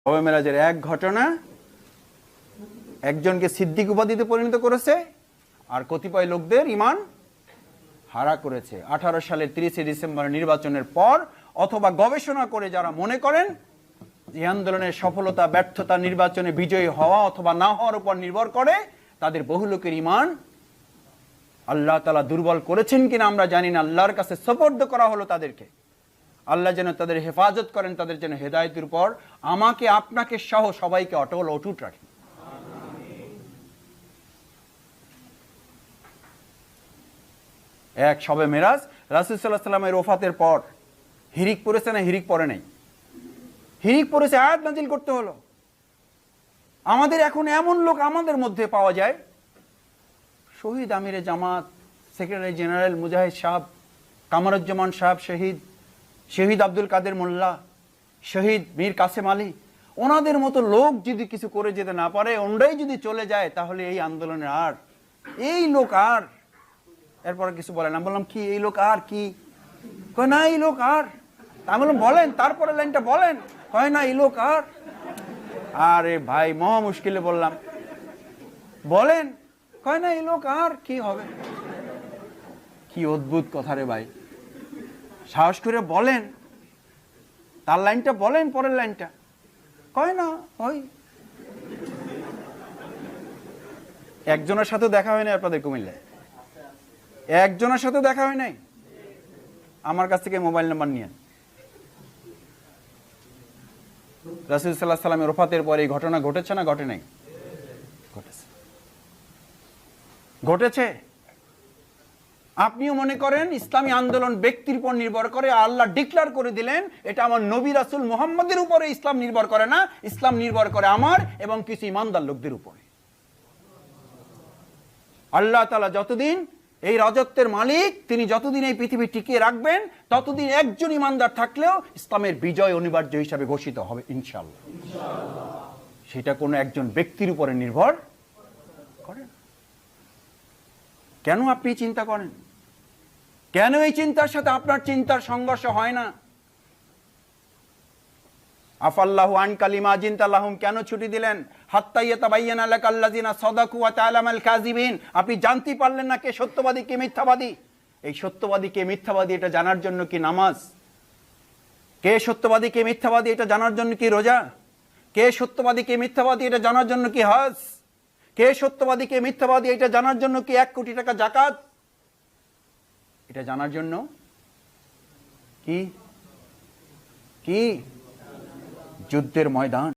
শবে মেরাজের এক ঘটনা একজনকে সিদ্দিক উপাধিতে পরিণত করেছে আর কতিপয় লোকদের ঈমান হারা করেছে। 18 সালের 30 ডিসেম্বর নির্বাচনের পর অথবা গবেষণা করে যারা মনে করেন এই আন্দোলনের সফলতা ব্যর্থতা নির্বাচনে বিজয়ী হওয়া অথবা না হওয়ার উপর নির্ভর করে, তাদের বহু লোকের ঈমান আল্লাহ তাআলা দুর্বল করেছেন কিনা আমরা জানি না। আল্লাহর কাছে সুপর্দ করা হলো তাদেরকে। আল্লাহ যেন তাদের হেফাজত করেন, তাদের যেন হেদায়েতের উপর আমাকে আপনাকে সহ সবাইকে অটল অটুট রাখেন। এক শবে মেরাজ রাসূল সাল্লাল্লাহু আলাইহি ওয়াসাল্লামের ওফাতের পর হিরিক পড়েছে না হিরিক পড়ে নাই? হিরিক পড়েছে, আয়াত নাজিল করতে হলো। আমাদের এখন এমন লোক আমাদের মধ্যে পাওয়া যায়, শহীদ আমিরে জামাত, সেক্রেটারি জেনারেল মুজাহিদ সাহেব, কামারুজ্জামান সাহেব শহীদ, শহীদ আব্দুল কাদের মোল্লা, শহীদ মীর কাসেম আলী, ওনাদের মতো লোক যদি কিছু করে যেতে না পারে, ওনরাই যদি চলে যায়, তাহলে এই আন্দোলনের আর এই লোক আর এরপর কিছু বলে না। বললাম কি এই লোক আর কি? কয় না এই লোক আর। আমি বললাম বলেন, তারপরে লাইনটা বলেন। কয় না এই লোক আর। আরে ভাই মহা মুশকিলে বললাম বলেন, কয় না এই লোক আর কি হবে। কি অদ্ভুত কথা রে ভাই, সাহস করে বলেন, তার লাইনটা বলেন, পরের লাইনটা কয় না ওই। একজনের সাথে দেখা হয় না আপনাদের কুমিল্লায়? একজনের সাথে দেখা হয় নাই? আমার কাছ থেকে মোবাইল নাম্বার নিয়ে। রাসূল সাল্লাল্লাহু আলাইহি ওয়াসাল্লামের ওফাতের পরে এই ঘটনা ঘটেছে না ঘটে নাই? ঘটেছে, ঘটেছে। আপনিও মনে করেন ইসলামী আন্দোলন ব্যক্তির উপর নির্ভর করে? আল্লাহ ডিক্লেয়ার করে দিলেন এটা আমার নবী রাসূল মুহাম্মদের উপরে ইসলাম নির্ভর করে না, ইসলাম নির্ভর করে আমার এবং কিছু ইমানদার লোকদের উপরে। আল্লাহ তাআলা যতদিন এই রাজত্বের মালিক, তিনি যতদিন এই পৃথিবী টিকিয়ে রাখবেন, ততদিন একজন ইমানদার থাকলেও ইসলামের বিজয় অনিবার্য হিসাবে ঘোষিত হবে ইনশাআল্লাহ। সেটা কোনো একজন ব্যক্তির উপরে নির্ভর করে না। কেন আপনি চিন্তা করেন? কেন এই চিন্তার সাথে আপনার চিন্তার সংঘর্ষ হয় না? আফাল্লাহু আন কালিমা জিনতা লাহুম, কেন ছুটি দিলেন? হাত্তা ইয়াতাবায়্যানা লাকাল্লাযিনা সাদাকু ওয়া তা'লামাল কাযিবিন। আপনি জানতে পারলেন না কে সত্যবাদী কে মিথ্যাবাদী? এই সত্যবাদী কে মিথ্যাবাদী এটা জানার জন্য কি নামাজ? কে সত্যবাদী কে মিথ্যাবাদী এটা জানার জন্য কি রোজা? কে সত্যবাদী কে মিথ্যাবাদী এটা জানার জন্য কি হজ? কে সত্যবাদী কে মিথ্যাবাদী এটা জানার জন্য কি 1 কোটি টাকা যাকাত? এটা জানার জন্য কি কি যুদ্ধের ময়দান।